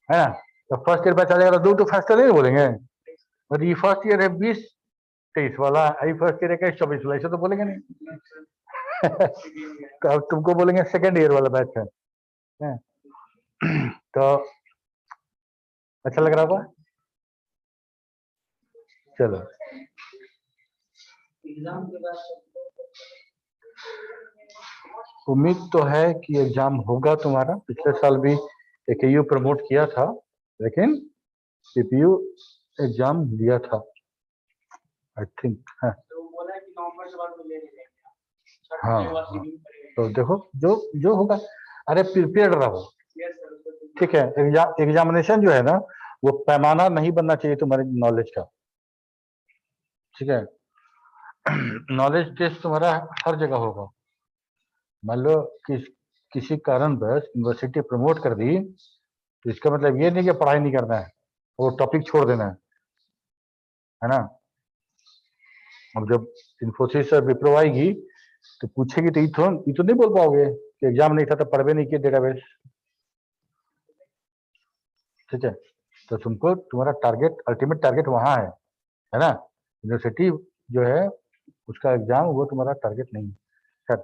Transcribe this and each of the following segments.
है ना। तो फर्स्ट ईयर बैच आ जाएगा तो 2 तो फर्स्ट ईयर नहीं बोलेंगे, और ये फर्स्ट ईयर है 20-23 वाला, अभी फर्स्ट ईयर है 24 वाला, ऐसा तो बोलेंगे नहीं। तो अब तुमको बोलेंगे सेकेंड ईयर वाला बैच है। तो अच्छा लग रहा होगा। चलो उम्मीद तो है कि एग्जाम होगा तुम्हारा। पिछले साल भी AKU प्रमोट किया था, लेकिन CPU एग्जाम दिया था आई थिंक। हाँ तो देखो जो जो होगा, अरे प्रिपेयर्ड रहो, ठीक है। एग्जामिनेशन जो है ना, वो पैमाना नहीं बनना चाहिए तुम्हारे नॉलेज का, ठीक है। नॉलेज टेस्ट तुम्हारा हर जगह होगा। मान लो किसी कारणवश यूनिवर्सिटी प्रमोट कर दी, तो इसका मतलब ये नहीं कि पढ़ाई नहीं करना है, वो टॉपिक छोड़ देना है ना। अब जब इन्फोसिस और विप्रो आएगी तो पूछेगी, तो ये तो नहीं बोल पाओगे कि एग्जाम नहीं था तो पढ़ भी नहीं किया डेटाबेस, ठीक है। तो तुमको तुम्हारा टारगेट, अल्टीमेट टारगेट वहां है ना। यूनिवर्सिटी जो है उसका एग्जाम, वो तुम्हारा टारगेट नहीं है। खैर,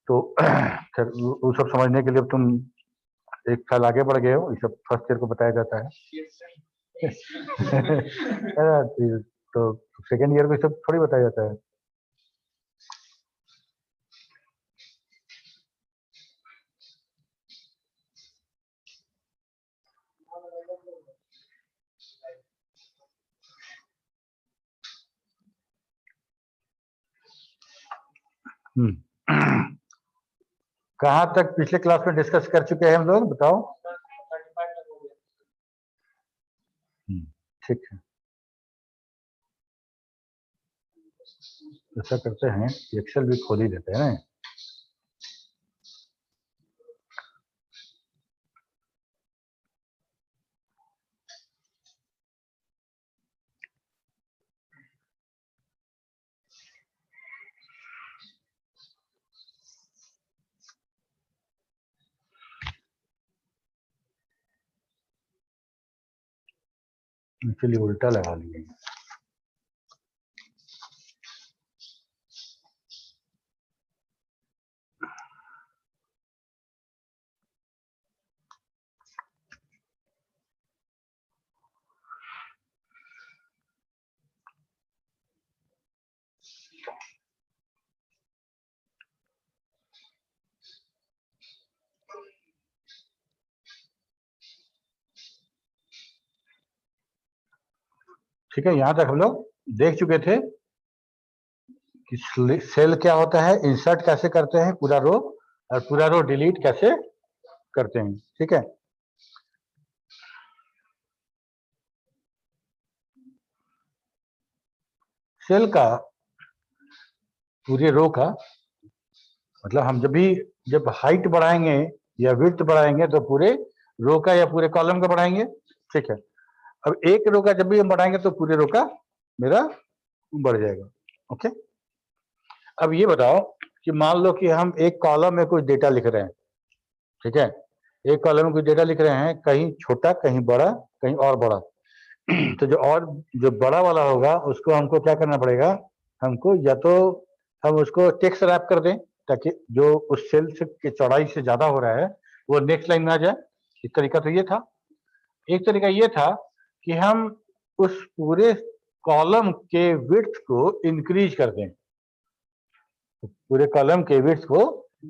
तो खैर वो सब समझने के लिए अब तुम एक साल आगे बढ़ गए हो, ये सब फर्स्ट ईयर को बताया जाता है। है ना? तो सेकेंड ईयर को ये सब थोड़ी बताया जाता है। कहाँ तक पिछले क्लास में डिस्कस कर चुके हैं हम लोग, बताओ। ठीक है, ऐसा करते हैं, एक्सेल भी खोल ही देते हैं ना। एक्चुअली उल्टा लगा लिए। ठीक है, यहां तक हम लोग देख चुके थे कि सेल क्या होता है, इंसर्ट कैसे करते हैं पूरा रो, और पूरा रो डिलीट कैसे करते हैं, ठीक है। सेल का, पूरे रो का मतलब, हम जब हाइट बढ़ाएंगे या विड्थ बढ़ाएंगे तो पूरे रो का या पूरे कॉलम का बढ़ाएंगे, ठीक है। अब एक रो का जब भी हम बढ़ाएंगे तो पूरे रो का मेरा बढ़ जाएगा, ओके। अब ये बताओ कि मान लो कि हम एक कॉलम में कुछ डेटा लिख रहे हैं, ठीक है। एक कॉलम में कुछ डेटा लिख रहे हैं, कहीं छोटा कहीं बड़ा कहीं और बड़ा। तो जो बड़ा वाला होगा उसको हमको क्या करना पड़ेगा, हमको या तो हम उसको टेक्स्ट रैप कर दें, ताकि जो उस सेल से की चौड़ाई से ज्यादा हो रहा है वो नेक्स्ट लाइन में आ जाए। एक तरीका तो ये था। एक तरीका ये था कि हम उस पूरे कॉलम के विड्थ को इंक्रीज कर दें, पूरे कॉलम के विड्थ को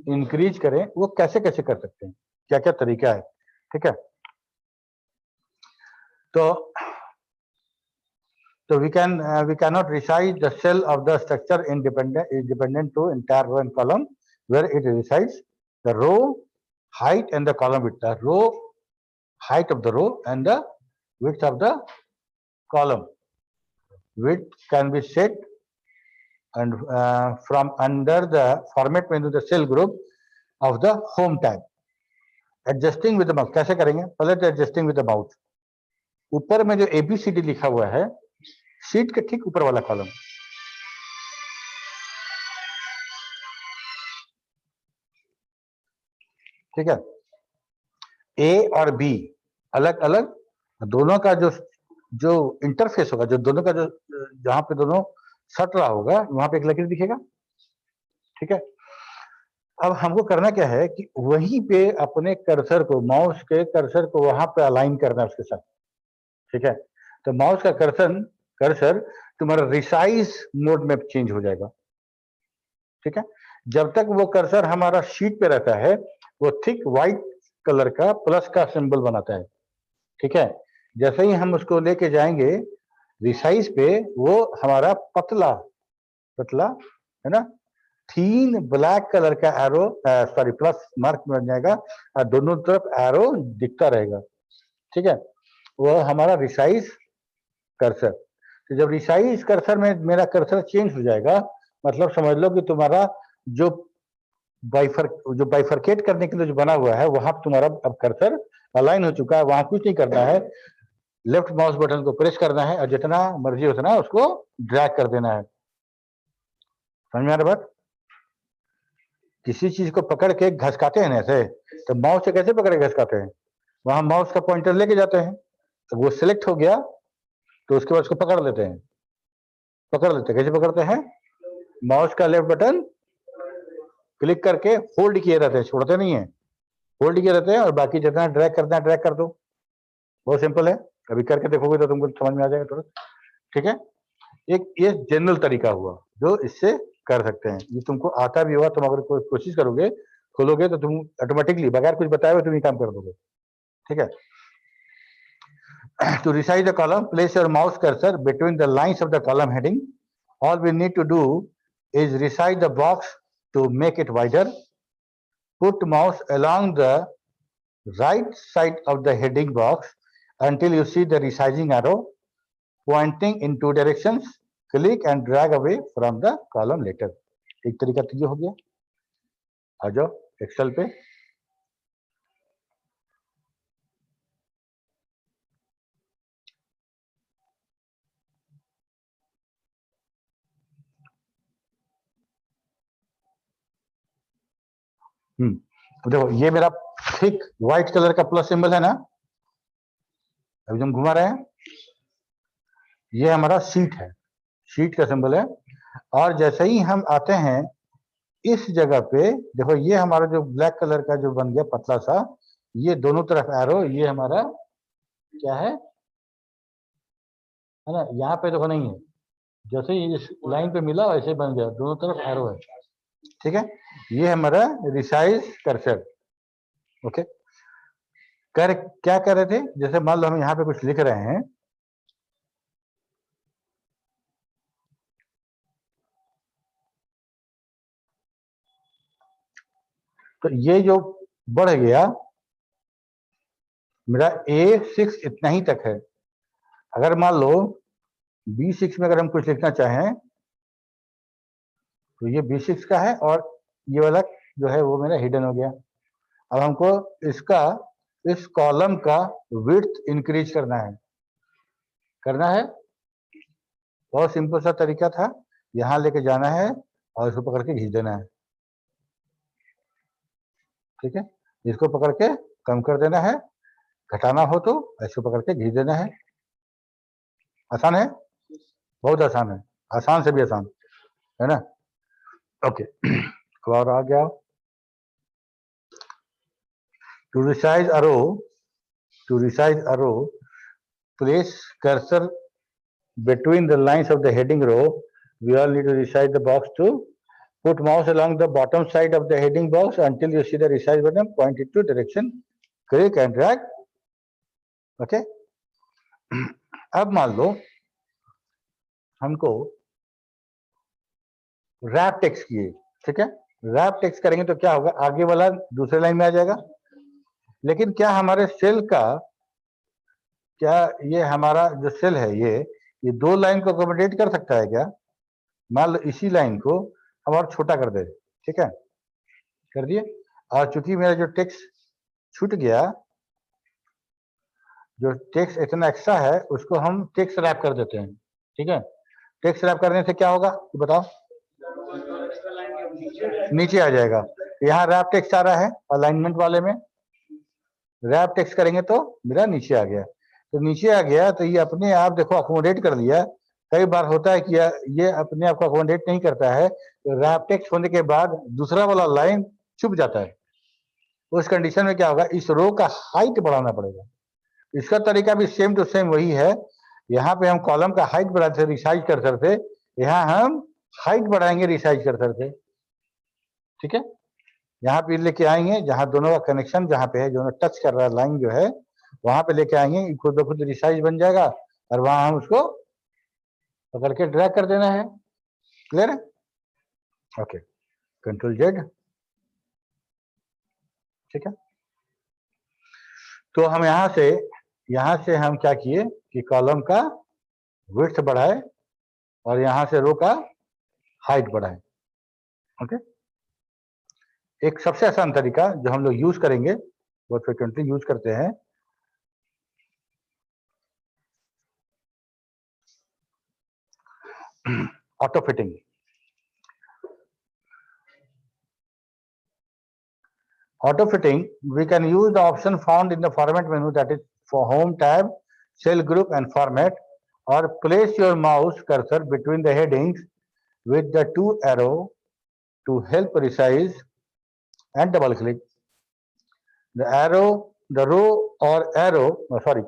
इंक्रीज करें। वो कैसे कैसे कर सकते हैं, क्या क्या तरीका है, ठीक है। तो we cannot resize the cell of the structure independent to entire row and column where it resides. The row height and the column width. The row height of the row and the width of the column. Width can be set and from under the format menu the cell group of the home tab. Adjusting with the mouse. कैसे करेंगे, पहले तो adjusting with the mouse. ऊपर में जो ABCD लिखा हुआ है, शीट के ठीक ऊपर वाला कॉलम, ठीक है। A और B अलग अलग दोनों का जो जो इंटरफेस होगा, जो दोनों का जो जहां पे दोनों सट रहा होगा वहां पे एक लकीर दिखेगा। ठीक है, अब हमको करना क्या है कि वहीं पे अपने कर्सर को, माउस के कर्सर को वहां पे अलाइन करना है उसके साथ। ठीक है, तो माउस का कर्सर कर्सर तुम्हारा रिसाइज मोड में चेंज हो जाएगा। ठीक है, जब तक वो कर्सर हमारा शीट पे रहता है वो थिक व्हाइट कलर का प्लस का सिंबल बनाता है। ठीक है, जैसे ही हम उसको लेके जाएंगे रिसाइज पे, वो हमारा पतला पतला है ना, थीन ब्लैक कलर का एरो, सॉरी प्लस मार्क बन जाएगा और दोनों तरफ एरो दिखता रहेगा। ठीक है, वो हमारा रिसाइज कर्सर। तो जब रिसाइज कर्सर में मेरा कर्सर चेंज हो जाएगा, मतलब समझ लो कि तुम्हारा जो बाइफरकेट करने के लिए जो बना हुआ है वहां तुम्हारा अब कर्सर अलाइन हो चुका है। वहां कुछ नहीं करना है, लेफ्ट माउस बटन को प्रेस करना है और जितना मर्जी उतना उसको ड्रैग कर देना है। समझ में आ रहा बात? किसी चीज को पकड़ के घसकाते हैं ना ऐसे, तो माउस से कैसे पकड़ के घसकाते हैं? वहां माउस का पॉइंटर लेके जाते हैं, तो वो सिलेक्ट हो गया तो उसके बाद उसको पकड़ लेते हैं। पकड़ लेते हैं, कैसे पकड़ते हैं? माउस का लेफ्ट बटन क्लिक करके होल्ड किए रहते हैं, छोड़ते नहीं है, होल्ड किए रहते हैं और बाकी जितना ड्रैग करना है ड्रैग कर दो। बहुत सिंपल है, अभी करके देखोगे तो तुमको समझ में आ जाएगा तुरंत। ठीक है, एक ये जनरल तरीका हुआ जो इससे कर सकते हैं। ये तुमको आता भी हुआ, तुम अगर कोई कोशिश करोगे खोलोगे तो तुम ऑटोमेटिकली बगैर कुछ बताए हुए तुम ये काम कर दोगे। ठीक है, to resize the column, place your mouse cursor between the lines of the column heading. All we need to do is resize the box to make it wider. Put mouse along the right side of the heading box until you see the resizing arrow pointing in two directions. Click and drag away from the column later. एक तरीका तो ये हो गया। आ जाओ Excel पे। देखो ये मेरा थिक व्हाइट कलर का प्लस सिंबल है ना, अभी हम घुमा रहे हैं, ये हमारा शीट है, शीट का सिंबल है। और जैसे ही हम आते हैं इस जगह पे, देखो ये हमारा जो ब्लैक कलर का जो बन गया पतला सा, ये दोनों तरफ एरो, ये हमारा क्या है ना, यहाँ पे देखो नहीं है, जैसे ही इस लाइन पे मिला वैसे ही बन गया, दोनों तरफ एरो है। ठीक है, ये हमारा रिसाइज कर्सर। ओके, कर क्या कर रहे थे, जैसे मान लो हम यहाँ पे कुछ लिख रहे हैं, तो ये जो बढ़ गया मेरा A6 इतना ही तक है। अगर मान लो B6 में अगर हम कुछ लिखना चाहें तो ये B6 का है और ये वाला जो है वो मेरा हिडन हो गया। अब हमको इसका, इस कॉलम का विड्थ इंक्रीज करना है। बहुत सिंपल सा तरीका था, यहाँ लेके जाना है और इसको पकड़ के खींच देना है। ठीक है, इसको पकड़ के कम कर देना है, घटाना हो तो इसको पकड़ के खींच देना है। आसान है, बहुत आसान है, आसान से भी आसान है ना। ओके, और आ गया to resize arrow, place cursor between the lines of the heading row. We all need to resize the box to put mouse along the bottom side of the heading box until you see the resize button, point it to direction, click and drag. Okay, अब मान लो हमको wrap text किए। ठीक है, wrap text करेंगे तो क्या होगा, आगे वाला दूसरे लाइन में आ जाएगा, लेकिन क्या हमारे सेल का, क्या ये हमारा जो सेल है ये दो लाइन को अकोमोडेट कर सकता है क्या? मान लो इसी लाइन को हम और छोटा कर दे। ठीक है, कर दिए, और चूंकि मेरा जो टेक्स्ट छूट गया, जो टेक्स्ट इतना एक्स्ट्रा है उसको हम टेक्स्ट रैप कर देते हैं। ठीक है, टेक्स्ट रैप करने से क्या होगा तो बताओ, नीचे आ जाएगा। यहाँ रैप टेक्स्ट आ रहा है अलाइनमेंट वाले में, रैप टेक्स्ट करेंगे तो मेरा नीचे आ गया, तो नीचे आ गया तो ये अपने आप देखो अकोमोडेट कर लिया। कई बार होता है कि ये अपने आप को अकोमोडेट नहीं करता है, तो रैप टेक्स्ट होने के बाद दूसरा वाला लाइन छुप जाता है। उस कंडीशन में क्या होगा, इस रो का हाइट बढ़ाना पड़ेगा। इसका तरीका भी सेम टू सेम वही है। यहाँ पे हम कॉलम का हाइट बढ़ाते थे रिसाइज कर्सर से, यहाँ हम हाइट बढ़ाएंगे रिसाइज कर्सर से। ठीक है, यहाँ पे लेके आएंगे जहां दोनों का कनेक्शन जहां पे है, जो टच कर रहा है लाइन जो है, वहां पे लेके आएंगे, खुद ब खुद रिसाइज बन जाएगा और वहां हम उसको पकड़ के ड्रैग कर देना है। क्लियर है? Okay, control Z. ठीक है, तो हम यहाँ से हम क्या किए कि कॉलम का विड्थ बढ़ाए और यहाँ से रो का हाइट बढ़ाए। ओके, एक सबसे आसान तरीका जो हम लोग यूज करेंगे, बहुत फ्रिक्वेंटली यूज करते हैं, auto fitting. Auto fitting, we can use the option found in the format menu, that is for home tab, cell group and format, or place your mouse cursor between the headings with the two arrow to help resize and double click. The row or arrow,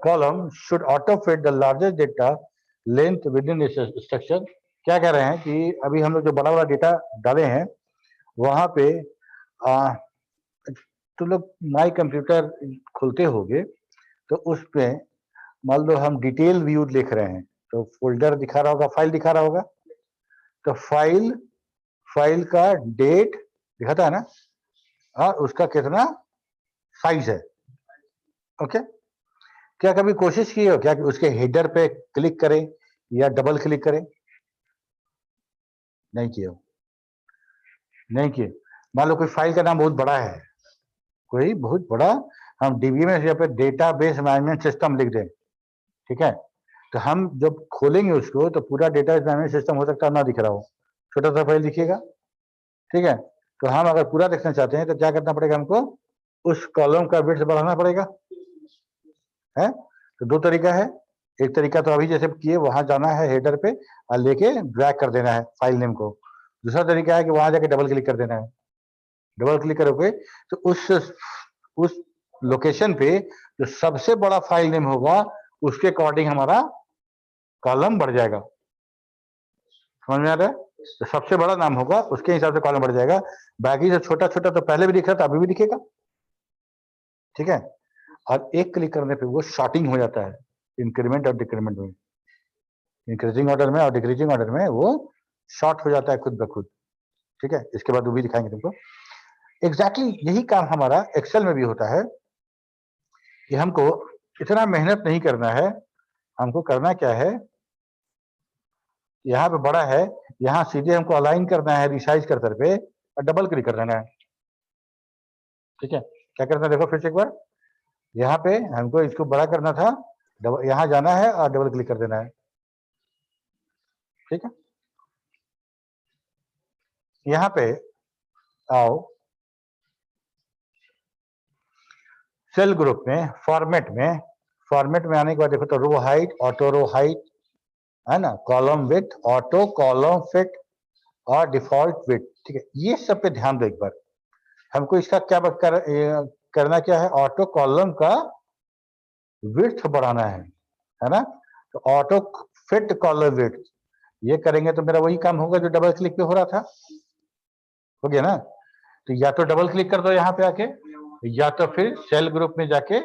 column should auto fit the largest data length within this structure. क्या कह रहे हैं कि अभी हम लोग जो बड़ा डेटा डाले हैं वहां पे तो लोग माई कंप्यूटर खोलते होंगे, तो उस पे मान लो हम डिटेल व्यू लिख रहे हैं, तो फोल्डर दिखा रहा होगा, फाइल दिखा रहा होगा, तो फाइल का डेट दिखाता है ना, और उसका कितना साइज है। ओके, क्या कभी कोशिश की हो क्या कि उसके हेडर पे क्लिक करें या डबल क्लिक करें? नहीं किए हो, नहीं किए। मान लो कोई फाइल का नाम बहुत बड़ा है, कोई बहुत बड़ा, हम डीबीएमएस या पे डेटाबेस मैनेजमेंट सिस्टम लिख दें, ठीक है, तो हम जब खोलेंगे उसको तो पूरा डेटाबेस मैनेजमेंट सिस्टम हो सकता है ना दिख रहा हो, छोटा सा फाइल दिखेगा। ठीक है, तो हम अगर पूरा देखना चाहते हैं तो क्या करना पड़ेगा, हमको उस कॉलम का विड्थ बढ़ाना पड़ेगा है। तो दो तरीका है, एक तरीका तो अभी जैसे किए वहां जाना है हेडर पे और लेके ड्रैग कर देना है फाइल नेम को। दूसरा तरीका है कि वहां जाके डबल क्लिक कर देना है। डबल क्लिक करोगे तो उस लोकेशन पे जो सबसे बड़ा फाइल नेम होगा उसके अकॉर्डिंग हमारा कॉलम बढ़ जाएगा। समझ में आ रहा है? तो सबसे बड़ा नाम होगा उसके हिसाब से कॉलम बढ़ जाएगा, बाकी जो छोटा छोटा तो पहले भी दिख रहा था अभी भी दिखेगा। ठीक है, और एक क्लिक करने पे वो शॉर्टिंग हो जाता है इंक्रीमेंट और डिक्रीमेंट में, इंक्रीजिंग ऑर्डर में और डिक्रीजिंग ऑर्डर में वो शॉर्ट हो जाता है खुद ब खुद। ठीक है, इसके बाद वो भी दिखाएंगे तुमको। एग्जैक्टली यही काम हमारा एक्सेल में भी होता है कि हमको इतना मेहनत नहीं करना है, हमको करना क्या है, यहाँ पे बड़ा है, यहाँ सीधे हमको अलाइन करना है रिसाइज कर्सर पे और डबल क्लिक कर देना है। ठीक है, क्या करना है देखो फिर से एक बार, यहाँ पे हमको इसको बड़ा करना था, यहाँ जाना है और डबल क्लिक कर देना है। ठीक है, यहाँ पे आओ सेल ग्रुप में, फॉर्मेट में आने के बाद देखो तो row height, auto row height है ना, column width, auto column fit और डिफॉल्ट विड्थ। ठीक है, ये सब पे ध्यान दो एक बार। हमको इसका क्या करना क्या है, ऑटो कॉलम का विड्थ बढ़ाना है ना, तो ऑटो फिट कॉलम विड्थ ये करेंगे तो मेरा वही काम होगा जो डबल क्लिक पे हो रहा था, हो गया ना। तो या तो डबल क्लिक कर दो यहाँ पे आके, या तो फिर सेल ग्रुप में जाके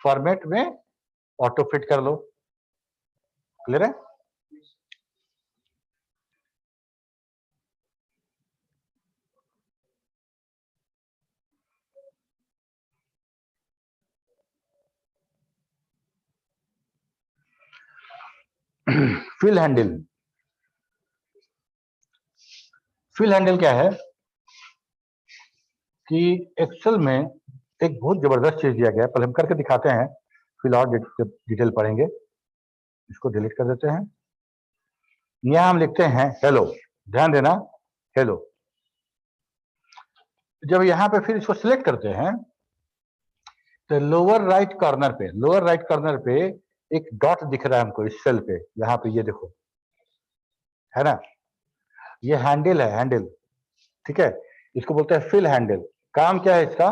फॉर्मेट में ऑटो फिट कर लो। क्लियर है? फिल हैंडल, फिल हैंडल क्या है कि एक्सेल में एक बहुत जबरदस्त चीज दिया गया है, पहले हम करके दिखाते हैं, फिर और डिटेल पढ़ेंगे। इसको डिलीट कर देते हैं, यहाँ हम लिखते हैं हेलो, ध्यान देना हेलो। जब यहाँ पे फिर इसको सिलेक्ट करते हैं तो लोअर राइट कॉर्नर पे एक डॉट दिख रहा है हमको इस सेल पे, यहाँ पे ये देखो, है ना, ये हैंडल है, हैंडल, ठीक है, इसको बोलते हैं फिल हैंडल। काम क्या है इसका,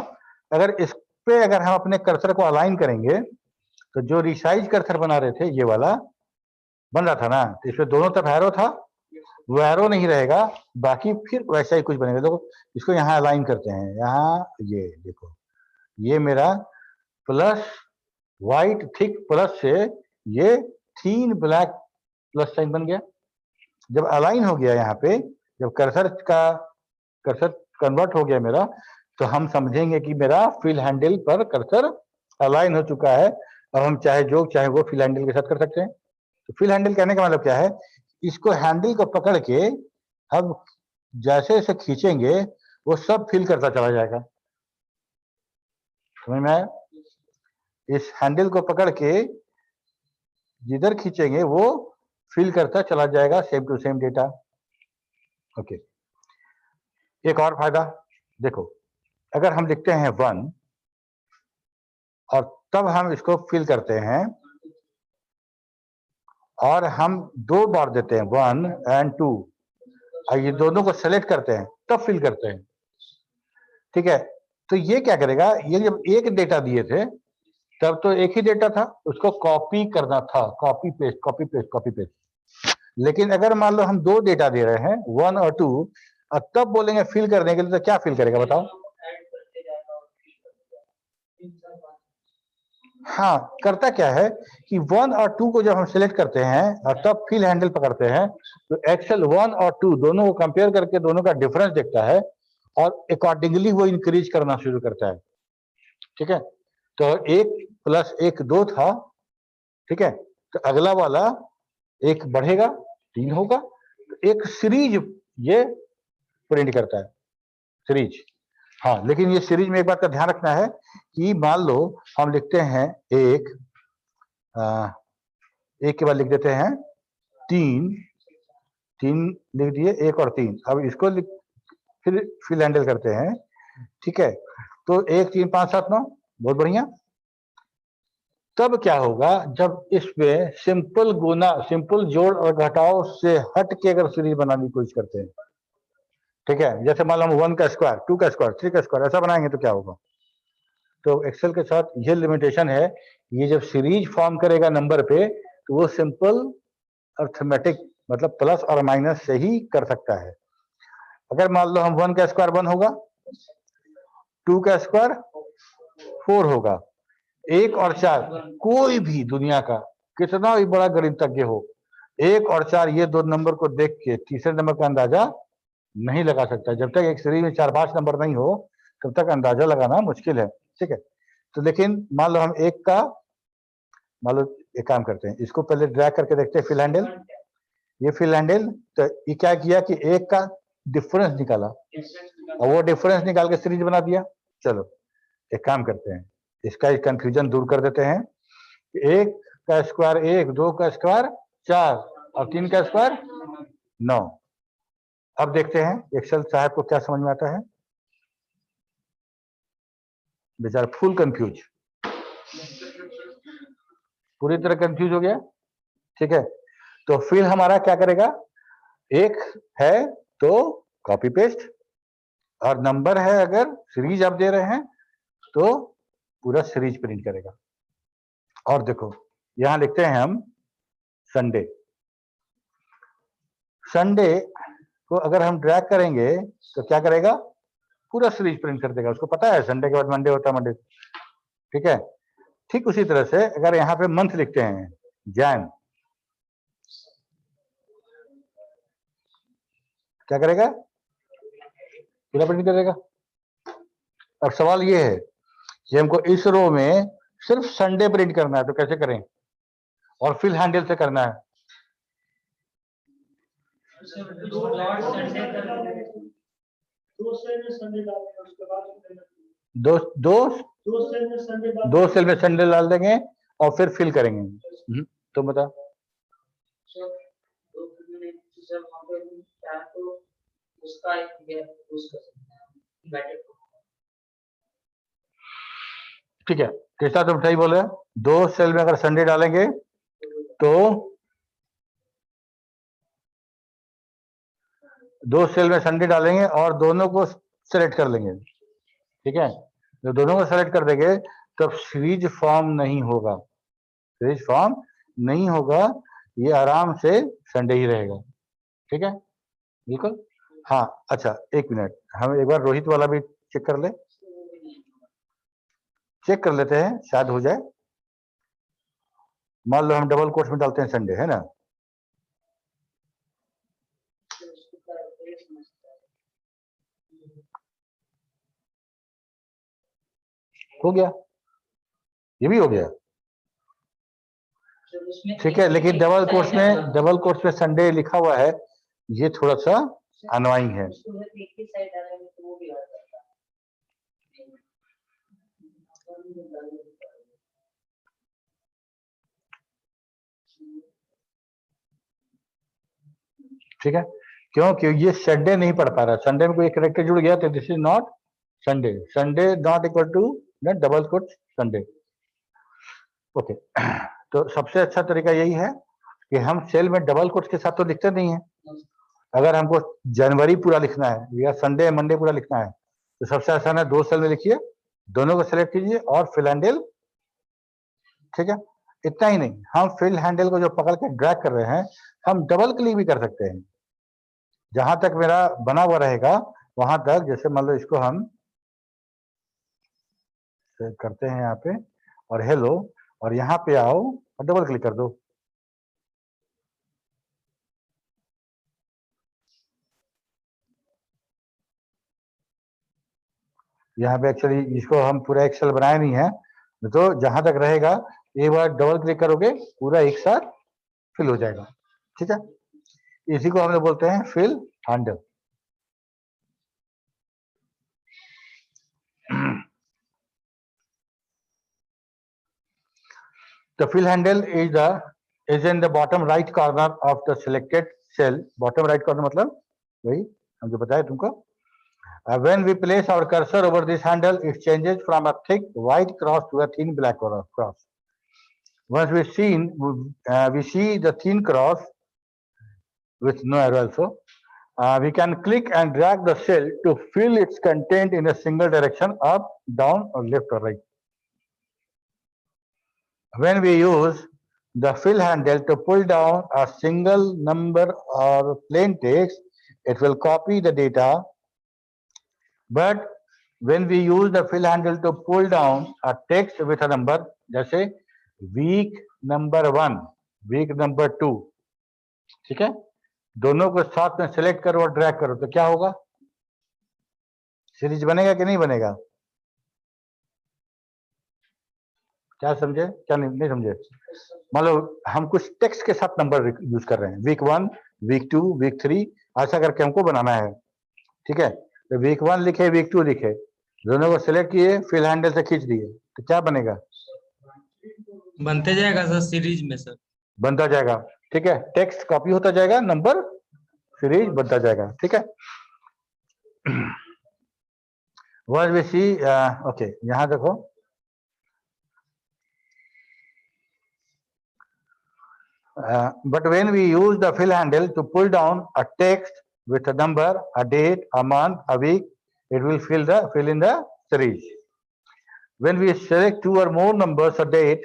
अगर इस पे अगर हम अपने कर्सर को अलाइन करेंगे तो जो रिसाइज कर्सर बना रहे थे ये वाला बन रहा था ना, इसमें दोनों तरफ एरो था, वो एरो नहीं रहेगा, बाकी फिर वैसा ही कुछ बनेगा। देखो इसको यहाँ अलाइन करते हैं, यहाँ ये देखो, ये मेरा प्लस व्हाइट थिक प्लस से ये थीन ब्लैक प्लस साइन बन गया। जब अलाइन हो गया यहाँ पे, जब कर्सर कन्वर्ट हो गया मेरा, तो हम समझेंगे कि मेरा फिल हैंडल पर कर्सर अलाइन हो चुका है। अब हम चाहे वो फिल हैंडल के साथ कर सकते हैं। तो फिल हैंडल कहने का मतलब क्या है, इसको हैंडल को पकड़ के हम जैसे जैसे खींचेंगे वो सब फिल करता चला जाएगा। समझ में आया? इस हैंडल को पकड़ के जिधर खींचेंगे वो फिल करता चला जाएगा, same to same data. Okay, एक और फायदा देखो, अगर हम लिखते हैं 1 और तब हम इसको फिल करते हैं और हम 2 बार देते हैं 1 and 2 और ये दोनों को सेलेक्ट करते हैं तब फिल करते हैं, ठीक है। तो ये क्या करेगा, ये जब एक डेटा दिए थे तब तो एक ही डेटा था, उसको कॉपी करना था, copy paste copy paste copy paste. लेकिन अगर मान लो हम 2 डेटा दे रहे हैं 1 और 2 और तब बोलेंगे फिल करने के लिए, तो क्या फिल करेगा बताओ? हाँ, करता क्या है कि 1 और 2 को जब हम सिलेक्ट करते हैं और तब फिल हैंडल पकड़ते हैं तो एक्सेल 1 और 2 दोनों को कंपेयर करके दोनों का डिफरेंस देखता है और अकॉर्डिंगली वो इंक्रीज करना शुरू करता है, ठीक है। तो 1 + 1 2 था, ठीक है, तो अगला वाला 1 बढ़ेगा 3 होगा, तो एक सीरीज ये प्रिंट करता है, सीरीज। हाँ, लेकिन ये सीरीज में एक बात का ध्यान रखना है कि मान लो हम लिखते हैं 1 के बाद लिख देते हैं 3 लिख दिए, 1 और 3, अब इसको फिर फिल हैंडल करते हैं, ठीक है। तो 1 3 5 7 9, बहुत बढ़िया। तब क्या होगा, जब इसमें सिंपल गुना, सिंपल जोड़ और घटाव से हट के अगर सीरीज बनाने की कोशिश करते हैं, ठीक है, जैसे मान लो हम 1 का स्क्वायर 2 का स्क्वायर 3 का स्क्वायर ऐसा बनाएंगे तो क्या होगा। तो एक्सेल के साथ ये लिमिटेशन है, ये जब सीरीज फॉर्म करेगा नंबर पे तो वो सिंपल अर्थमेटिक मतलब प्लस और माइनस से ही कर सकता है। अगर मान लो हम 1 का स्क्वायर 1 होगा, 2 का स्क्वायर 4 होगा, 1 और 4, कोई भी दुनिया का कितना भी बड़ा गणितज्ञ हो, 1 और 4 ये 2 नंबर को देख के तीसरे नंबर का अंदाजा नहीं लगा सकता। जब तक एक सीरीज में 4-5 नंबर नहीं हो तब तक अंदाजा लगाना मुश्किल है, ठीक है। तो लेकिन मान लो हम मान लो एक काम करते हैं, इसको पहले ड्रैग करके देखते हैं फिल हैंडल, ये फिल हैंडल, तो ये क्या किया कि 1 का डिफरेंस निकाला और वो डिफरेंस निकाल के सीरीज बना दिया। चलो एक काम करते हैं, इसका कंफ्यूजन दूर कर देते हैं। 1 का स्क्वायर 1, 2 का स्क्वायर 4 और 3 का स्क्वायर 9। अब देखते हैं एक्सेल साहब को क्या समझ में आता है। बेचारा फुल कंफ्यूज, पूरी तरह कंफ्यूज हो गया, ठीक है। तो फिर हमारा क्या करेगा, 1 है तो कॉपी पेस्ट, और नंबर है अगर सीरीज आप दे रहे हैं तो पूरा सीरीज प्रिंट करेगा। और देखो यहां लिखते हैं हम संडे, संडे को अगर हम ड्रैग करेंगे तो क्या करेगा, पूरा सीरीज प्रिंट कर देगा। उसको पता है संडे के बाद मंडे होता है, मंडे, ठीक है। ठीक उसी तरह से अगर यहाँ पे मंथ लिखते हैं जैन, क्या करेगा, पूरा प्रिंट करेगा। अब सवाल ये है कि हमको इस रो में सिर्फ संडे प्रिंट करना है तो कैसे करें, और फिल हैंडल से करना है। दो दो दो सेल में संडे डाल देंगे और फिर फिल करेंगे। तो बता, ठीक है कृष्णा तुम सही बोले, दो सेल में अगर संडे डालेंगे तो दो सेल में संडे डालेंगे और दोनों को सेलेक्ट कर लेंगे, ठीक है, तो दोनों को सेलेक्ट कर देंगे तब सीरीज फॉर्म नहीं होगा, सीरीज फॉर्म नहीं होगा, ये आराम से संडे ही रहेगा, ठीक है बिल्कुल। हाँ अच्छा एक मिनट, हम एक बार रोहित वाला भी चेक कर ले, चेक कर लेते हैं शायद हो जाए। मान लो हम डबल कोट्स में डालते हैं संडे, है ना, हो गया, ये भी हो गया, ठीक है, लेकिन डबल कोट्स में संडे लिखा हुआ है, ये थोड़ा सा अनवाइंग है। ठीक है, क्योंकि ये संडे नहीं पढ़ पा रहा, संडे में कोई कैरेक्टर जुड़ गया तो this is not Sunday, Sunday not equal to double quote Sunday. Okay तो सबसे अच्छा तरीका यही है कि हम सेल में डबल कोट्स के साथ तो लिखते नहीं है, अगर हमको जनवरी पूरा लिखना है या संडे मंडे पूरा लिखना है तो सबसे आसान है दो सेल में लिखिए, दोनों को सेलेक्ट कीजिए और फिल हैंडल, ठीक है, इतना ही नहीं, हम फिल हैंडल को जो पकड़ के ड्रैग कर रहे हैं हम डबल क्लिक भी कर सकते हैं, जहां तक मेरा बना हुआ रहेगा वहां तक, जैसे मान लो इसको हम करते हैं यहाँ पे और हेलो, और यहाँ पे आओ और डबल क्लिक कर दो, यहाँ पे एक्चुअली इसको हम पूरा एक्सेल बनाया नहीं है, तो जहां तक रहेगा एक बार डबल क्लिक करोगे पूरा एक साथ फिल हो जाएगा, ठीक है, इसी को हम लोग बोलते हैं fill handle. The fill handle is in the bottom right corner of the selected cell. Bottom right corner मतलब वही हम जो बताया तुमको। When we place our cursor over this handle, it changes from a thick white cross to a thin black cross. Once we see the thin cross with no arrow also, we can click and drag the cell to fill its content in a single direction, up, down, or left or right. When we use the fill handle to pull down a single number or plain text, it will copy the data. But when we use the fill handle to pull down a text with a number, जैसे week number 1, week number 2, ठीक है, दोनों को साथ में select करो और drag करो तो क्या होगा, सीरीज बनेगा कि नहीं बनेगा, क्या समझे क्या नहीं समझे। मान लो हम कुछ टेक्स्ट के साथ नंबर यूज कर रहे हैं, वीक 1, वीक 2, वीक 3, ऐसा करके हमको बनाना है, ठीक है, तो वीक 1 लिखे वीक 2 लिखे, दोनों को सिलेक्ट किए फिल हैंडल से खींच दिए तो क्या बनेगा, बनते जाएगा सर सीरीज में सर, बनता जाएगा, ठीक है, टेक्स्ट कॉपी होता जाएगा, नंबर सीरीज बनता जाएगा, ठीक है। Once we see, okay, यहाँ देखो, but when we use the fill handle to pull down a text with a number, a date, a month, a week, it will fill in the series. When we select two or more numbers or date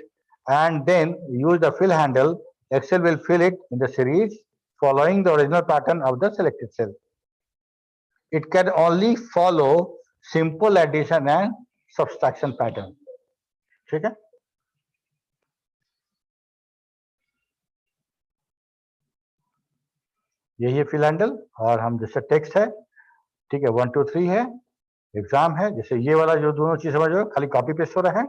and then use the fill handle, Excel will fill it in the series following the original pattern of the selected cell. It can only follow simple addition and subtraction pattern. ठीक है, यही है fill handle, और हम जैसे text है, ठीक है, 1 2 3 है, एग्जाम है, जैसे ये वाला जो दोनों चीज समझ रहे हो खाली कॉपी पेस्ट हो रहा है,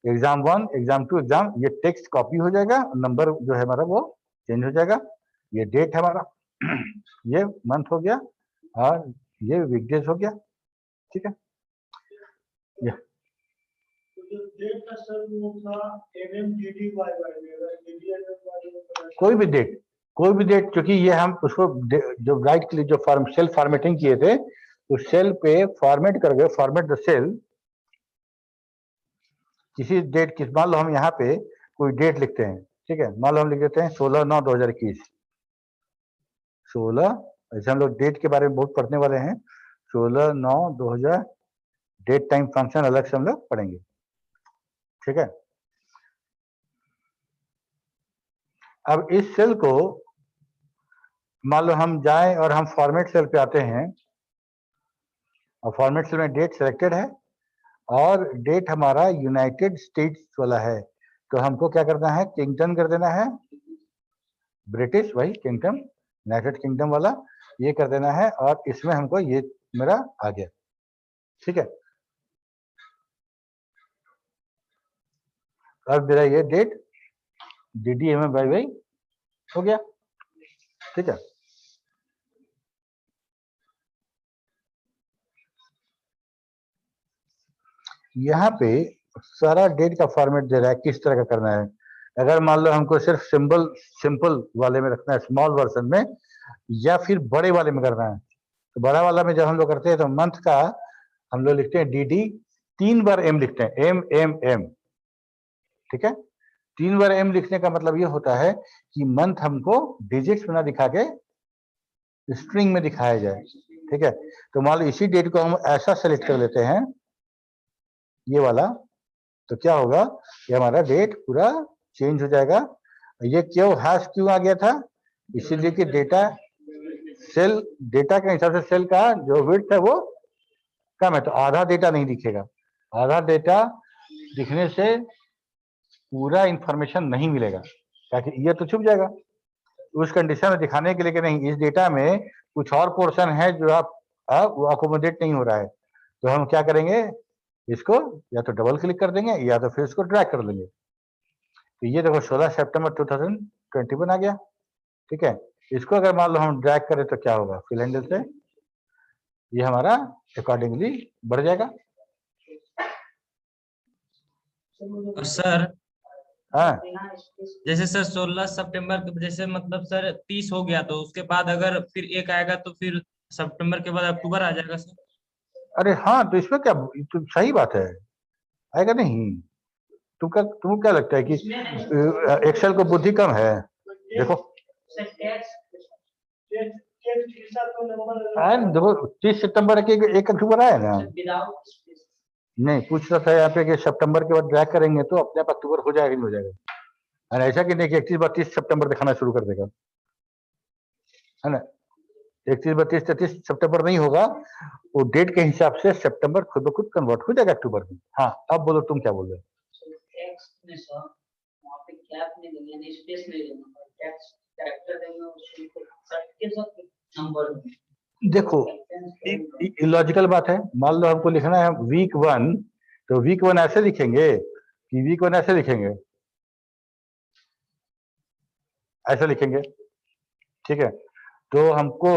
एग्जाम 1 एग्जाम 2 एग्जाम, ये टेक्स्ट कॉपी हो जाएगा, नंबर जो है हमारा वो चेंज हो जाएगा, ये डेट है हमारा, ये मंथ हो गया और ये वीकडेज हो गया, ठीक है, ये कोई भी डेट क्योंकि ये हम उसको जो राइट क्लिक जो सेल फॉर्मेटिंग किए थे तो सेल पे फॉर्मेट करके फॉर्मेट द सेल, किसी डेट किस, मान लो हम यहाँ पे कोई डेट लिखते हैं, ठीक है, मान लो हम लिख देते हैं 16/9/2021। 16, ऐसे हम लोग डेट के बारे में बहुत पढ़ने वाले हैं। 16/9/2000 डेट टाइम फंक्शन अलग से हम लोग पढ़ेंगे, ठीक है। अब इस सेल को मान लो हम जाएं और हम फॉर्मेट सेल पे आते हैं, और फॉर्मेट सेल में डेट सिलेक्टेड है और डेट हमारा यूनाइटेड स्टेट्स वाला है, तो हमको क्या करना है, किंगडम कर देना है, ब्रिटिश वही किंगडम, यूनाइटेड किंगडम वाला ये कर देना है, और इसमें हमको ये मेरा आ गया, ठीक है। अब मेरा ये डेट DDMM हो गया, ठीक है। यहाँ पे सारा डेट का फॉर्मेट दे रहा है किस तरह का करना है। अगर मान लो हमको सिर्फ सिंपल वाले में रखना है, स्मॉल वर्जन में, या फिर बड़े वाले में करना है, तो बड़ा वाला में जब हम लोग करते हैं तो मंथ का हम लोग लिखते हैं DD, 3 बार M लिखते हैं, M, ठीक है। 3 बार M लिखने का मतलब ये होता है कि मंथ हमको डिजिट्स में ना दिखा के स्ट्रिंग में दिखाया जाए, ठीक है। तो मान लो इसी डेट को हम ऐसा सेलेक्ट कर लेते हैं, ये वाला, तो क्या होगा, ये हमारा डेट पूरा चेंज हो जाएगा। ये क्यों आ गया था, इसीलिए कि डेटा सेल, डेटा के हिसाब से सेल का जो विड्थ है वो कम है, तो आधा डेटा नहीं दिखेगा। आधा डेटा दिखने से पूरा इंफॉर्मेशन नहीं मिलेगा, ताकि ये तो छुप जाएगा। उस कंडीशन में दिखाने के लिए कि नहीं, इस डेटा में कुछ और पोर्शन है जो आप वो अकोमोडेट नहीं हो रहा है, तो हम क्या करेंगे, इसको या तो डबल क्लिक कर देंगे या तो फिर इसको ड्रैग कर लेंगे। तो ये देखो 16 सितंबर 2021 आ गया, ठीक है। इसको अगर मान लो हम ड्रैग करें तो क्या होगा, फिल हैंडल से ये हमारा अकॉर्डिंगली बढ़ जाएगा। और सर, हाँ, जैसे सर 16 सितंबर के, जैसे मतलब सर 30 हो गया, तो उसके बाद अगर फिर एक आएगा तो फिर सितंबर के बाद अक्टूबर आ जाएगा सर। अरे हाँ, तो इसमें क्या, तो सही बात है, आएगा नहीं। तुमको क्या लगता है कि एक्सेल को बुद्धि कम है? देखो देखो 30 सितंबर के 1 अक्टूबर आया ना, नहीं पूछ रहा था यहाँ पे कि सितंबर के बाद ड्रैग करेंगे तो अपने आप अक्टूबर हो जाएगा नहीं हो जाएगा, और ऐसा कि नहीं कि 31-32 सितंबर दिखाना शुरू कर देगा, है ना। 31-32-33 सितंबर नहीं होगा, वो डेट के हिसाब से सितंबर खुद ब खुद कन्वर्ट हो जाएगा अक्टूबर में। हाँ, अब बोलो तुम क्या बोल रहे हो? देखो लॉजिकल बात है, मान लो हमको लिखना है वीक 1, तो वीक 1 ऐसे लिखेंगे कि वीक 1 ऐसे लिखेंगे, ऐसे लिखेंगे, ठीक है। तो हमको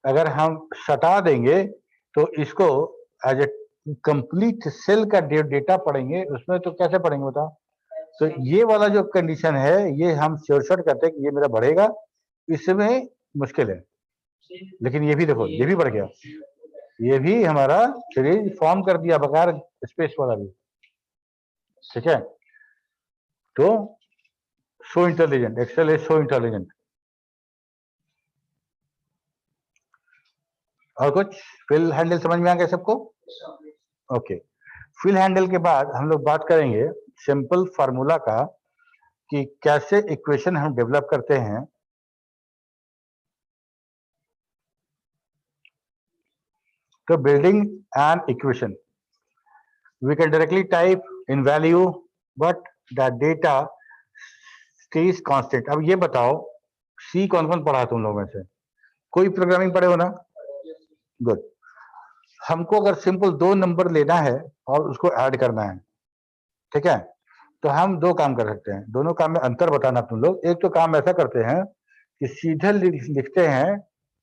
अगर हम सटा देंगे तो इसको एज ए कंप्लीट सेल का डेटा पढ़ेंगे, उसमें तो कैसे पढ़ेंगे बताओ। तो ये वाला जो कंडीशन है ये हम श्योर करते हैं कि ये मेरा बढ़ेगा, इसमें मुश्किल है, लेकिन ये भी देखो ये भी बढ़ गया, ये भी हमारा सीरीज फॉर्म कर दिया बगैर स्पेस वाला भी, ठीक है। तो so intelligent, Excel is so intelligent. और कुछ फिल हैंडल समझ में आ गया सबको? ओके, फिल हैंडल के बाद हम लोग बात करेंगे सिंपल फार्मूला का, कि कैसे इक्वेशन हम डेवलप करते हैं। तो building an equation, we can directly type in value but the data stays constant। अब ये बताओ, सी कौन कौन पढ़ा तुम लोगों में से? कोई प्रोग्रामिंग पढ़े हो ना? गुड। हमको अगर सिंपल 2 नंबर लेना है और उसको ऐड करना है, ठीक है, तो हम 2 काम कर सकते हैं, दोनों काम में अंतर बताना तुम लोग। एक तो काम ऐसा करते हैं कि सीधे लिखते हैं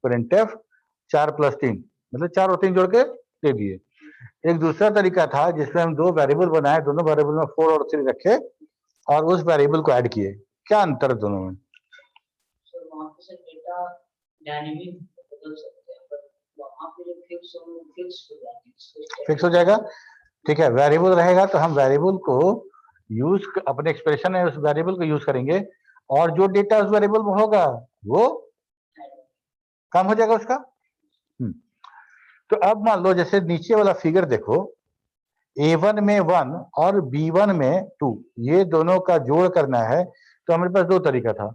printf 4+3, मतलब 4 और 3 जोड़ के दे दिए। एक दूसरा तरीका था जिसमें हम 2 वेरिएबल बनाए, दोनों वेरिएबल में 4 और 3 रखे और उस वेरिएबल को ऐड किए। क्या अंतर है दोनों में? फिक्स हो जाएगा। ठीक है, वेरिएबल रहेगा तो हम वेरिएबल को यूज अपने एक्सप्रेशन में उस वेरिएबल को यूज करेंगे और जो डेटा उस वेरिएबल में होगा वो कम हो जाएगा उसका। तो अब मान लो जैसे नीचे वाला फिगर देखो, A1 में 1 और B1 में 2, ये दोनों का जोड़ करना है तो हमारे पास दो तरीका था।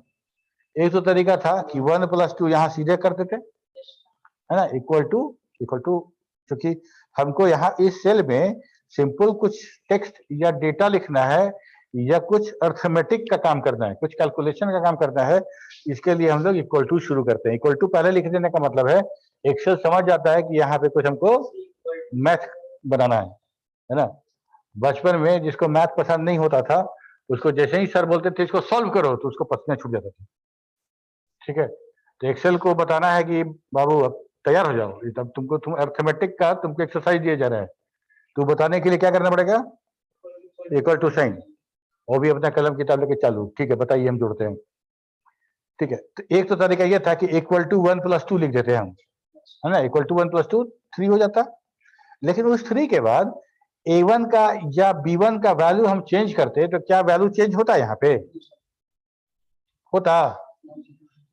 एक तो तरीका था कि 1 + 2 यहाँ सीधे करते थे, है ना, इक्वल टू क्योंकि हमको यहाँ इस सेल में सिंपल कुछ टेक्स्ट या डेटा लिखना है या कुछ अर्थमेटिक का काम करना है, कुछ कैलकुलेशन का काम करना है, इसके लिए हम लोग इक्वल टू शुरू करते हैं। इक्वल टू पहले लिख देने का मतलब है एक्सेल समझ जाता है कि यहाँ पे कुछ हमको मैथ बनाना है ना। बचपन में जिसको मैथ पसंद नहीं होता था उसको जैसे ही सर बोलते थे इसको सॉल्व करो तो उसको पसीना छूट जाता था। ठीक है, तो एक्सेल को बताना है कि बाबू अब तैयार हो जाओ, तब तुम अर्थमेटिक का तुमको एक्सरसाइज दिया जा रहा है, तो बताने के लिए क्या करना पड़ेगा, इक्वल टू साइन, वो भी अपना कलम किताब लेके चालू। ठीक है, बताइए हम जोड़ते हैं। ठीक है, तो एक तो तरीका ये था कि इक्वल टू 1 + 2 लिख देते हैं हम, है ना, इक्वल टू 1 + 2 3 हो जाता। लेकिन उस 3 के बाद A1 का या B1 का वैल्यू हम चेंज करते तो क्या वैल्यू चेंज होता है यहाँ पे, होता?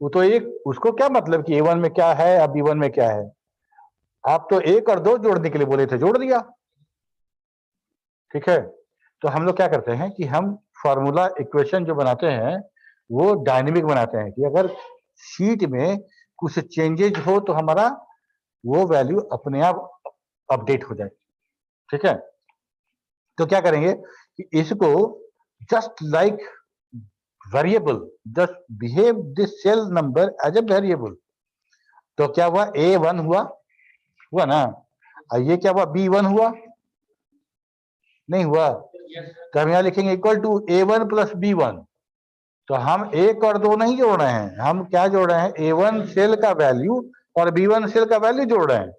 वो तो एक, उसको क्या मतलब कि A1 में क्या है या B1 में क्या है, आप तो 1 और 2 जोड़ने के लिए बोले थे, जोड़ दिया। ठीक है, तो हम लोग क्या करते हैं कि हम फॉर्मूला इक्वेशन जो बनाते हैं वो डायनेमिक बनाते हैं कि अगर शीट में कुछ चेंजेज हो तो हमारा वो वैल्यू अपने आप अपडेट हो जाए। ठीक है, तो क्या करेंगे कि इसको just like variable, just behave this cell number as a variable. तो क्या हुआ, A1 हुआ ना, और ये क्या हुआ, B1 हुआ, नहीं हुआ, तो हम यहाँ लिखेंगे इक्वल टू A1 + B1। तो हम 1 और 2 नहीं जोड़ रहे हैं, हम क्या जोड़ रहे हैं, A1 सेल का वैल्यू और B1 सेल का वैल्यू जोड़ रहे हैं।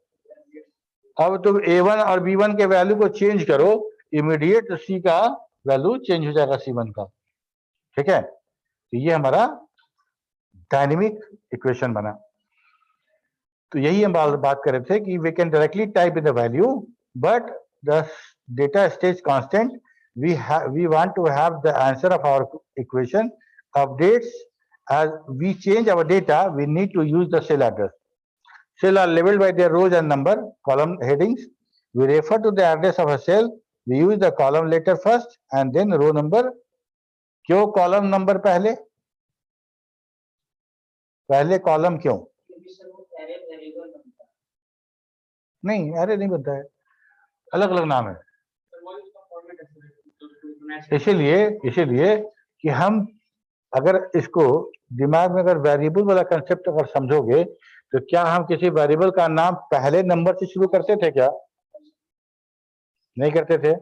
अब तुम A1 और B1 के वैल्यू को चेंज करो, इमीडिएट C का वैल्यू चेंज हो जाएगा C1 का। ठीक है, तो ये हमारा डायनेमिक इक्वेशन बना। तो यही हम बात कर रहे थे कि we can directly type in the value but the data stays constant, we want to have the answer of our equation updates as we change our data. We need to use the cell address. Cell are labeled by their rows and number, column headings. We refer to the address of a cell. We use the column letter first and then row number. क्यों column number पहले, column क्यों? नहीं, अरे नहीं बनता है, अलग अलग नाम है। इसीलिए कि हम अगर इसको दिमाग में अगर वेरिएबल वाला कंसेप्ट अगर समझोगे तो क्या हम किसी वेरिएबल का नाम पहले नंबर से शुरू करते थे क्या, नहीं करते थे।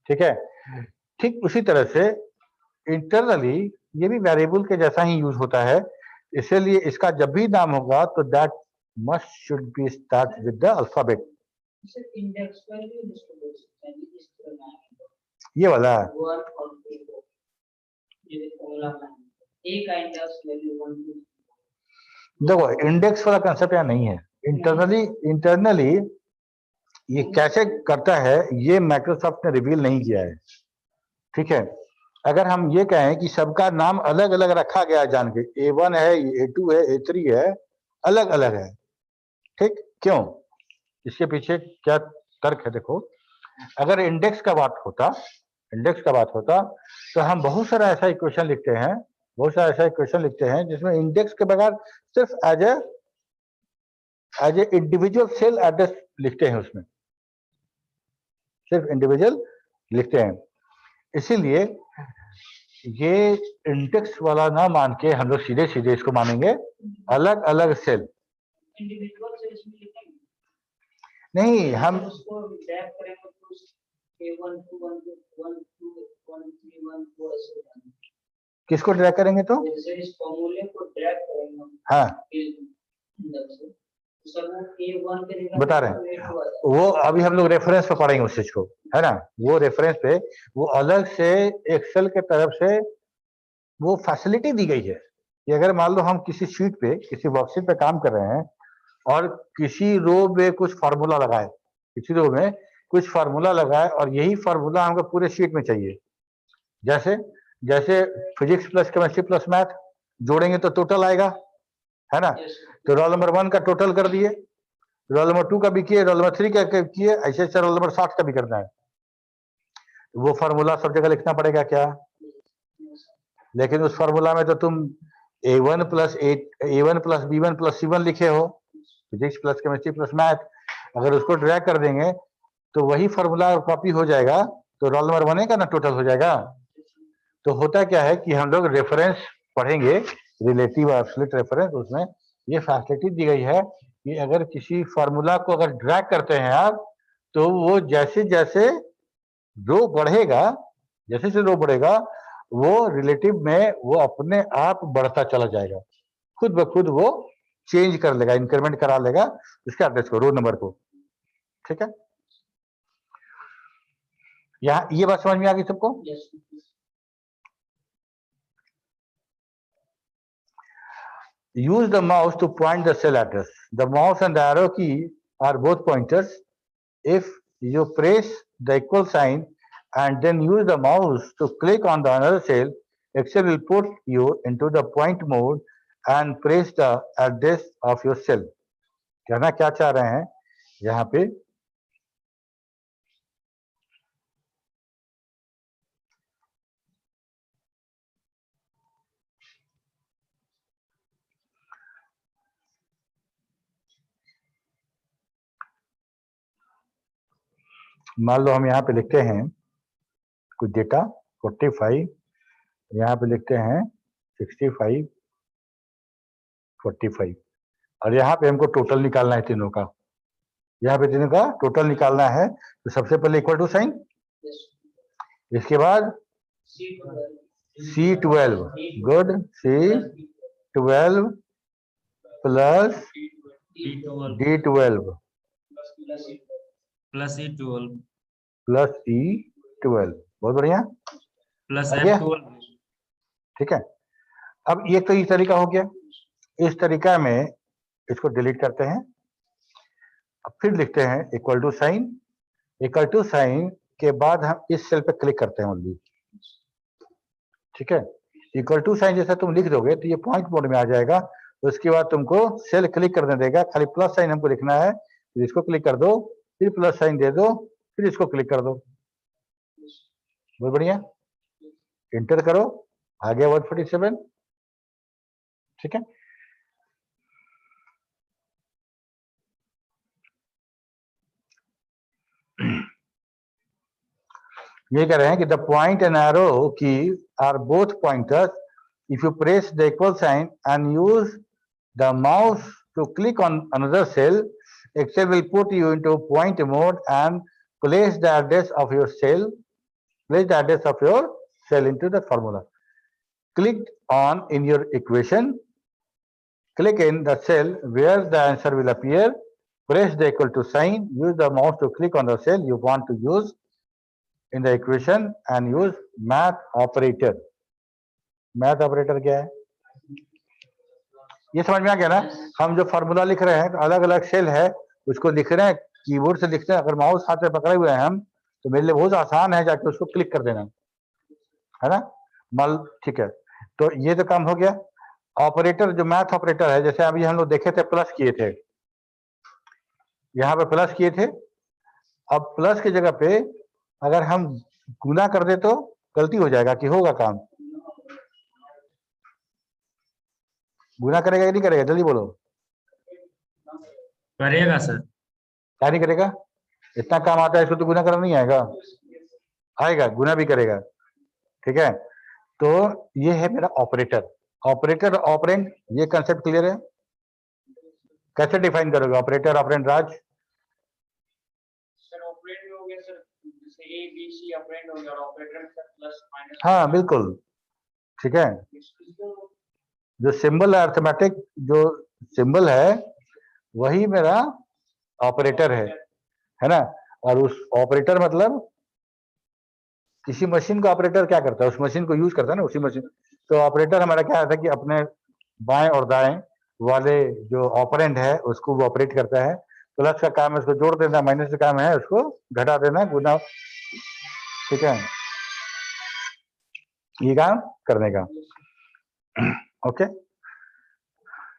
ठीक है, ठीक उसी तरह से इंटरनली ये भी वेरिएबल के जैसा ही यूज होता है, इसलिए इसका जब भी नाम होगा तो that must should be start with the alphabet. ये वाला देखो इंडेक्स वाला कंसेप्ट यहाँ नहीं है। इंटरनली ये कैसे करता है ये माइक्रोसॉफ्ट ने रिवील नहीं किया है। ठीक है, अगर हम ये कहें कि सबका नाम अलग अलग रखा गया जान के, A1 है, A2 है, A3 है, अलग अलग है। ठीक, क्यों, इसके पीछे क्या तर्क है, देखो अगर इंडेक्स का बात होता तो हम बहुत सारा ऐसा इक्वेशन लिखते हैं जिसमें इंडेक्स के बगैर सिर्फ as a individual cell address लिखते हैं, उसमें सिर्फ इंडिविजुअल लिखते हैं। इसीलिए ये इंडेक्स वाला ना मान के हम लोग सीधे सीधे इसको मानेंगे अलग अलग सेल। नहीं, हम किसको ड्रैग करेंगे, तो हाँ बता रहे हैं, वो अभी हम लोग रेफरेंस पे पढ़ेंगे उस चीज को, है ना, वो रेफरेंस पे वो अलग से एक्सेल के तरफ से वो फैसिलिटी दी गई है कि अगर मान लो हम किसी शीट पे, किसी वर्कशीट पे काम कर रहे हैं और किसी रो में कुछ फार्मूला लगाए, किसी रो में कुछ फार्मूला लगाए और यही फार्मूला हमको पूरे शीट में चाहिए। जैसे जैसे physics plus chemistry plus math जोड़ेंगे तो टोटल आएगा, है ना। तो रोल नंबर 1 का टोटल कर दिए, रोल नंबर 2 का भी किए, रोल नंबर 3 का किए, ऐसे ऐसे रोल नंबर 60 का भी करना है। वो फार्मूला सब जगह लिखना पड़ेगा क्या? लेकिन उस फार्मूला में तो तुम A1 plus B1 plus C1 लिखे हो, physics plus chemistry plus math. अगर उसको ड्रैग कर देंगे तो वही फार्मूला कॉपी हो जाएगा, तो रोल नंबर बनेगा ना, टोटल हो जाएगा। तो होता क्या है कि हम लोग रेफरेंस पढ़ेंगे, रिलेटिव एब्सोल्यूट रेफरेंस, उसमें ये फैसिलिटी दी गई है कि अगर किसी फार्मूला को अगर ड्रैग करते हैं आप, तो वो जैसे जैसे रो बढ़ेगा, जैसे जैसे रो बढ़ेगा, वो रिलेटिव में वो अपने आप बढ़ता चला जाएगा, खुद ब खुद वो चेंज कर लेगा, इंक्रीमेंट करा लेगा उसके एड्रेस को, रो नंबर को। ठीक है, यहाँ ये बात समझ में आ गई सबको? Use the mouse to point the cell address. The mouse and the arrow key are both pointers. If you press the equal sign and then use the mouse to click on the another cell, Excel will put you into the point mode and press the address of your cell. कहना क्या चाह रहे हैं यहाँ पे? मान लो हम यहाँ पे लिखते हैं कुछ डेटा 45, यहाँ पे लिखते हैं 65, 45, और यहाँ पे हमको टोटल निकालना है तीनों का। यहाँ पे तीनों का टोटल निकालना है, तो सबसे पहले इक्वल टू साइन, इसके बाद C12, good, C12 plus D12 plus E12 plus E12, बहुत बढ़िया, प्लस आ गया? F12। ठीक है, अब ये तो ये तरीका हो गया। इस तरीका में इसको डिलीट करते हैं, अब फिर लिखते हैं equal to sign, equal to sign के बाद हम इस सेल पे क्लिक करते हैं ओनली। ठीक है, इक्वल टू साइन जैसा तुम लिख दोगे तो ये पॉइंट मोड में आ जाएगा, तो उसके बाद तुमको सेल क्लिक करने देगा, खाली प्लस साइन हमको लिखना है, फिर इसको क्लिक कर दो, फिर प्लस साइन दे दो, फिर इसको क्लिक कर दो। बहुत बढ़िया, इंटर करो, आ गया 147। ठीक है, ये कह रहे हैं कि the point and arrow key are both pointers. If you press the equal sign and use the mouse to click on another cell, Excel will put you into point mode and place the address of your cell, into the formula. Click on in your equation, click in the cell where the answer will appear, press the equal to sign, use the mouse to click on the cell you want to use in the equation and use math operator. Math operator क्या है? ये समझ में आ गया ना? हम जो formula लिख रहे हैं, अलग अलग सेल है, उसको लिख रहे हैं, कीबोर्ड से लिखते हैं। अगर माउस हाथ में पकड़े हुए हैं हम, तो मेरे लिए बहुत आसान है, जाके उसको क्लिक कर देना, है ना। मल ठीक है, तो ये तो काम हो गया। ऑपरेटर जो मैथ ऑपरेटर है, जैसे अभी हम लोग देखे थे प्लस किए थे, यहाँ पे प्लस किए थे, अब प्लस की जगह पे अगर हम गुना कर दे तो गलती हो जाएगा कि होगा काम? गुना करेगा या नहीं करेगा, जल्दी बोलो। करेगा सर। क्या नहीं करेगा? इतना काम आता है इसको, तो गुना करना नहीं आएगा? आएगा, गुना भी करेगा। ठीक है, तो ये है मेरा ऑपरेटर। ऑपरेटर ऑपरेंड, ये कंसेप्ट क्लियर है? कैसे डिफाइन करोगे ऑपरेटर ऑपरेंड, राज? सर ऑपरेंड हो गया सर, जैसे ए बी सी ऑपरेंड हो गया, और ऑपरेटर में सर प्लस माइनस। हाँ बिल्कुल, ठीक है। जो सिंबल है, अर्थमेटिक जो सिंबल है, वही मेरा ऑपरेटर है ना। और उस ऑपरेटर मतलब किसी मशीन का ऑपरेटर क्या करता है, उस मशीन को यूज करता है ना, उसी मशीन। तो ऑपरेटर हमारा क्या था कि अपने बाएं और दाएं वाले जो ऑपरेंड है उसको वो ऑपरेट करता है। प्लस का काम है उसको जोड़ देना, माइनस का काम है उसको घटा देना, गुना, ठीक है, ये काम करने का। ओके,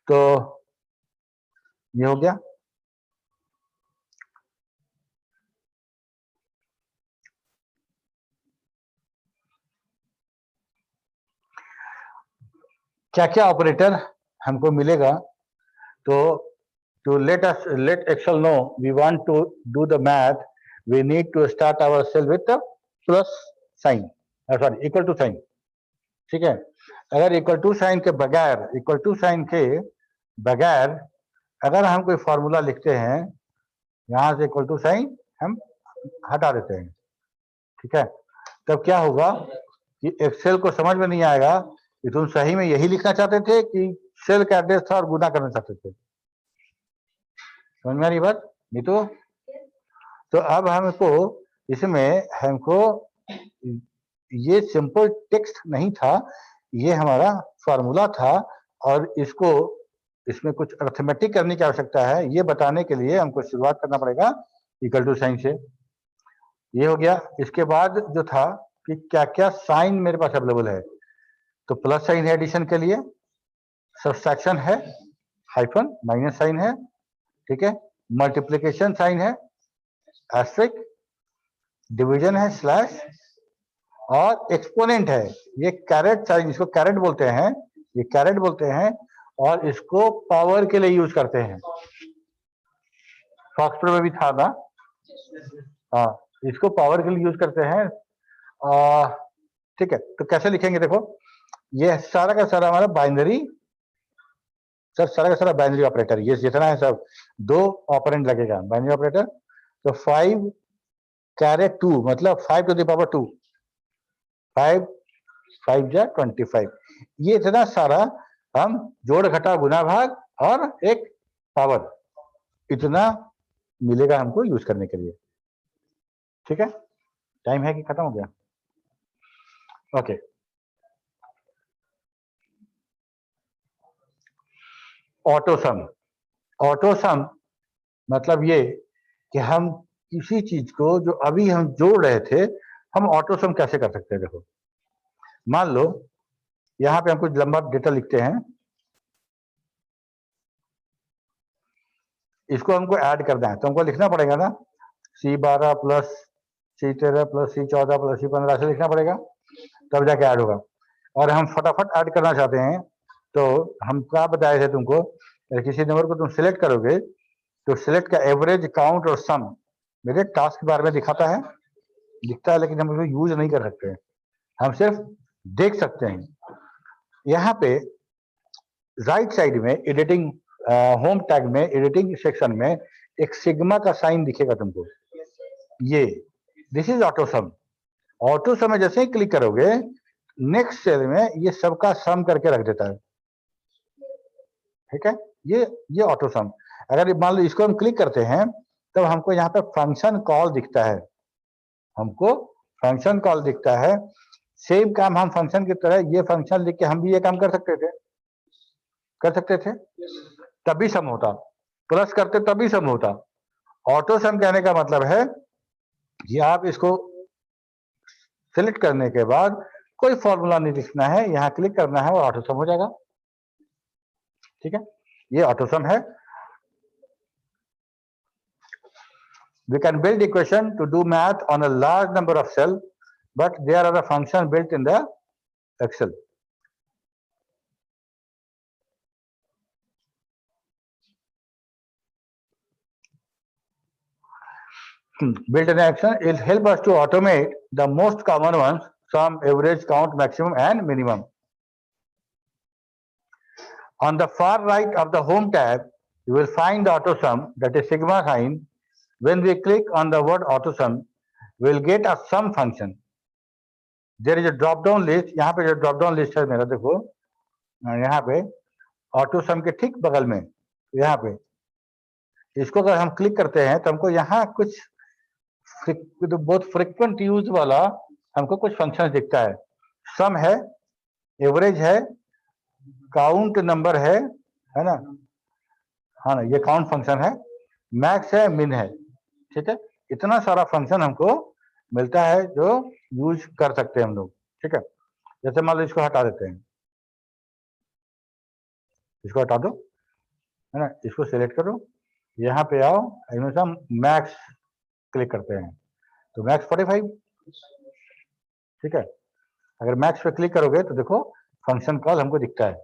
तो ये हो गया। क्या क्या ऑपरेटर हमको मिलेगा, तो to let Excel know we want to do the math, we need to start ourselves with the plus sign, sorry, equal to sign, ठीक है। अगर इक्वल टू साइन के बगैर अगर हम कोई फॉर्मूला लिखते हैं, यहां से इक्वल टू साइन हम हटा देते हैं, ठीक है, तब क्या होगा कि एक्सेल को समझ में नहीं आएगा कि तुम सही में यही लिखना चाहते थे कि सेल का एड्रेस था और गुना करना चाहते थे। समझ में आ रही बात? नहीं तो अब हमको ये सिंपल टेक्स्ट नहीं था, ये हमारा फॉर्मूला था और इसमें कुछ अर्थमेटिक करने की आवश्यकता है। ये बताने के लिए हमको शुरुआत करना पड़ेगा इक्वल टू साइन से। ये हो गया। इसके बाद जो था कि क्या क्या साइन मेरे पास अवेलेबल है, तो प्लस साइन है एडिशन के लिए, सब्सट्रैक्शन है, हाइफन माइनस साइन है, ठीक है, मल्टीप्लिकेशन साइन है, एस्टेरिस्क, डिवीजन है, स्लैश, और एक्सपोनेंट है। ये कैरेट साइन, इसको कैरेट बोलते हैं, ये कैरेट बोलते हैं और इसको पावर के लिए यूज करते हैं। फॉक्सट्रॉट में भी था ना, हाँ, इसको पावर के लिए यूज करते हैं। ठीक है, तो कैसे लिखेंगे देखो, ये सारा का सारा हमारा बाइनरी, सारा का सारा बाइनरी ऑपरेटर, ये जितना है सब 2 ऑपरेंड लगेगा बाइनरी ऑपरेटर। तो 5 कैरेट 2 मतलब 5 to the power 2, 5 5 जा 25, ये इतना सारा हम जोड़ घटा गुना भाग और एक पावर, इतना मिलेगा हमको यूज करने के लिए। ठीक है, टाइम है कि खत्म हो गया? Okay, AutoSum. ऑटोसम मतलब ये कि हम किसी चीज को जो अभी हम जोड़ रहे थे, हम ऑटोसम कैसे कर सकते हैं। देखो, मान लो यहां पे हम कुछ लंबा डेटा लिखते हैं, इसको हमको ऐड करना है, तो हमको लिखना पड़ेगा ना, C12 plus C13 plus C14 plus C15 से लिखना पड़ेगा, तब जाके ऐड होगा। और हम फटाफट ऐड करना चाहते हैं, तो हम क्या बताए थे तुमको, किसी नंबर को तुम सिलेक्ट करोगे तो सिलेक्ट का एवरेज, काउंट और सम मेरे टास्क के बारे में दिखाता है, दिखता है, लेकिन हम उसको यूज नहीं कर सकते हैं, हम सिर्फ देख सकते हैं। यहाँ पे राइट साइड में एडिटिंग, होम टैग में एडिटिंग सेक्शन में एक सिग्मा का साइन दिखेगा तुमको, ये दिस इज ऑटोसम। ऑटोसम में जैसे ही क्लिक करोगे, नेक्स्ट सेल में ये सबका सम करके रख देता है। ठीक है, ये ऑटोसम। अगर मान लो इसको हम क्लिक करते हैं, तब हमको यहाँ पे फंक्शन कॉल दिखता है, हमको फंक्शन कॉल दिखता है। सेम काम हम फंक्शन की तरह ये फंक्शन लिख के हम भी ये काम कर सकते थे, तभी सम होता, प्लस करते तभी सम होता। ऑटो सम कहने का मतलब है कि आप इसको सिलेक्ट करने के बाद कोई फॉर्मूला नहीं लिखना है, यहाँ क्लिक करना है और ऑटो सम हो जाएगा। ठीक है, ये ऑटो सम है। We can build equation to do math on a large number of cells, but there are a function built in the Excel. Built in action, it will help us to automate the most common ones, sum, average, count, maximum and minimum. On the far right of the home tab, you will find the AutoSum, that is sigma sign. When we click on the word AutoSum, we will get a sum function. There is a drop down list, यहाँ पे जो drop down list है मेरा, देखो यहाँ पे AutoSum के ठीक बगल में, यहाँ पे इसको अगर हम क्लिक करते हैं तो हमको यहाँ कुछ बहुत फ्रिक्वेंट यूज वाला हमको कुछ फंक्शन दिखता है। सम है, एवरेज है, काउंट नंबर है ना, हाँ ना, ये काउंट फंक्शन है, मैक्स है, मिन है, ठीक है। इतना सारा फंक्शन हमको मिलता है जो यूज कर सकते हैं हम लोग, ठीक है। जैसे मान लो इसको हटा देते हैं, इसको हटा दो, है ना, इसको सिलेक्ट करो, यहाँ पे आओ, इनमें से हम मैक्स क्लिक करते हैं तो मैक्स 45, ठीक है। अगर मैक्स पे क्लिक करोगे तो देखो फंक्शन कॉल हमको दिखता है,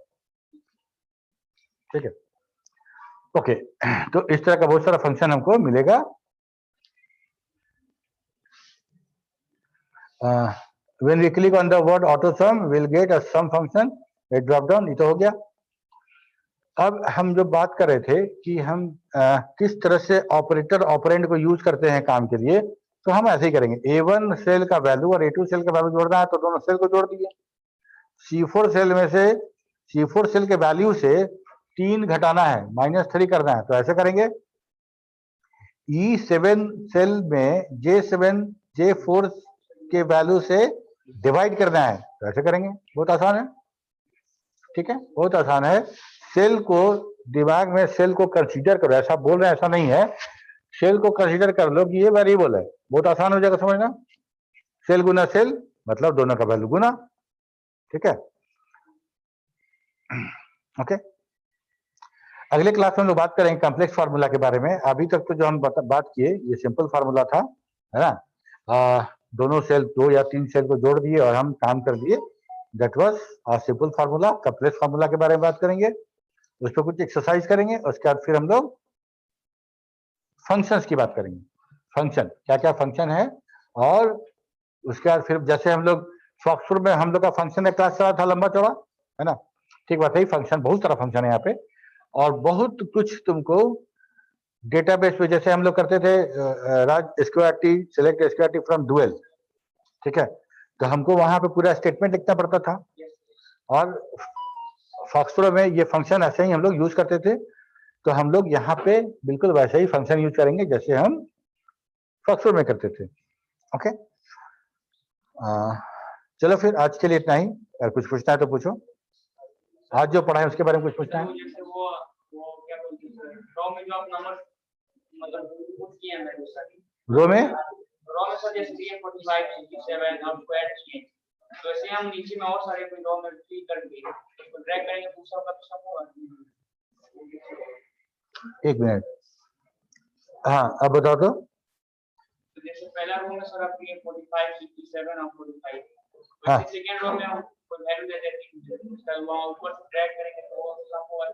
ठीक है। ओके, तो इस तरह का बहुत सारा फंक्शन हमको मिलेगा। when we click on the word AutoSum, we'll get a sum function, a drop down, ये तो हो गया। अब हम जो बात कर रहे थे कि हम किस तरह से ऑपरेटर ऑपरेंड को यूज करते हैं काम के लिए, तो हम ऐसे ही करेंगे। A1 सेल का वैल्यू और A2 सेल का वैल्यू जोड़ना है तो दोनों सेल को जोड़ दिए। C4 सेल में से C4 सेल के वैल्यू से 3 घटाना है, -3 करना है, तो ऐसे करेंगे। E7 सेल में J7 J4 के वैल्यू से डिवाइड करना है, तो ऐसे करेंगे। बहुत आसान है, ठीक है, बहुत आसान है। सेल को दिमाग में सेल को कंसीडर करो, ऐसा बोल रहे हैं ऐसा नहीं है, सेल को कंसीडर कर लो कि ये वेरिएबल है, बहुत आसान हो जाएगा समझना। सेल गुना सेल मतलब दोनों का वैल्यू गुना, ठीक है। ओके, अगले क्लास में हम लोग बात करेंगे कॉम्प्लेक्स फार्मूला के बारे में। अभी तक तो जो हम बात किए ये सिंपल फार्मूला था, है ना। दोनों सेल 2 या 3 सेल को जोड़ दिए और हम काम कर दिए, that was a simple formula. Complex formula के बारे में बात करेंगे, उस पर कुछ एक्सरसाइज करेंगे, उसके बाद फिर हम लोग फंक्शंस की बात करेंगे। फंक्शन क्या क्या फंक्शन है, और उसके बाद फिर जैसे हम लोग फॉक्सपुर में हम लोग का फंक्शन है क्लास चला था लंबा चौड़ा, है ना, ठीक बात है। फंक्शन बहुत सारा फंक्शन है यहाँ पे, और बहुत कुछ तुमको डेटाबेस पे जैसे हम लोग करते थे राज square T select square T from dual, ठीक है, तो हमको वहां पे पूरा स्टेटमेंट लिखना पड़ता था, और फॉक्सपुर में ये फंक्शन ऐसे ही हम लोग यूज करते थे। तो हम लोग यहाँ पे बिल्कुल वैसे ही फंक्शन यूज करेंगे जैसे हम फॉक्सपुर में करते थे। ओके, चलो फिर आज के लिए इतना ही। अगर कुछ पूछना है तो पूछो, आज जो पढ़ा है उसके बारे में कुछ पूछना है। जैसे वो क्या बोलते हैं रॉ में जो आप नंबर मतलब पुट किए हैं मैंने सारी रो में सर जैसे 345 67 आप को ऐड किए, तो ऐसे हम नीचे में और सारे कोई रॉ में क्लिक करके इसको ड्रैग करेंगे तो सबका तो सब होगा। एक मिनट, हाँ अब बताओ तो। तो जैसे पहला रो में सर आप 345 67 और 45, हाँ। वैसे सेकंड रो में हम कोई वैल्यू दे देते हैं, उसका वहां ऊपर ड्रैग करेंगे तो वो सब होगा।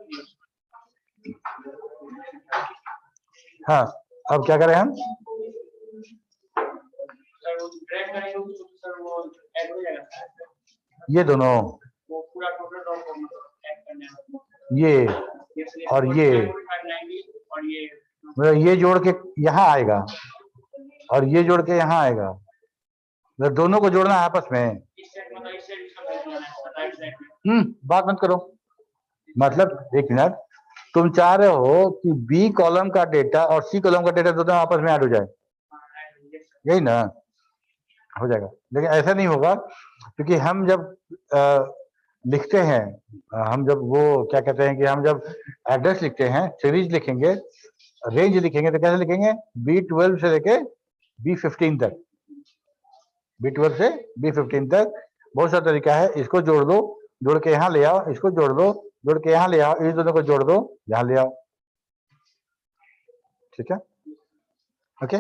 हाँ, अब क्या करें हम? सर वो ड्रैग करेंगे तो सर वो ऐड हो जाएगा, ये दोनों, वो पूरा टोटल ड्रॉ को ऐड करना है, ये और ये, 4590 और ये मतलब ये जोड़ के यहाँ आएगा और ये जोड़ के यहाँ आएगा, मतलब दोनों को जोड़ना है आपस में। इस सेट मतलब इस सेट इसका भेजना है राइट साइड में। बात मत करो, मतलब एक मिनट, तुम चाह रहे हो कि बी कॉलम का डेटा और सी कॉलम का डेटा दोनों आपस में ऐड हो जाए, यही ना हो जाएगा। लेकिन ऐसा नहीं होगा, क्योंकि हम जब लिखते हैं, हम जब वो क्या कहते हैं कि हम जब एड्रेस लिखते हैं, सीरीज लिखेंगे, रेंज लिखेंगे, तो कैसे लिखेंगे? B12 से लेके B15 तक, B12 से B15 तक बहुत सारा तरीका है। इसको जोड़ दो, जोड़ के यहाँ ले आओ, इसको जोड़ दो, जोड़ के यहाँ ले आओ, इस दोनों को जोड़ दो, यहाँ ले आओ, ठीक है। ओके।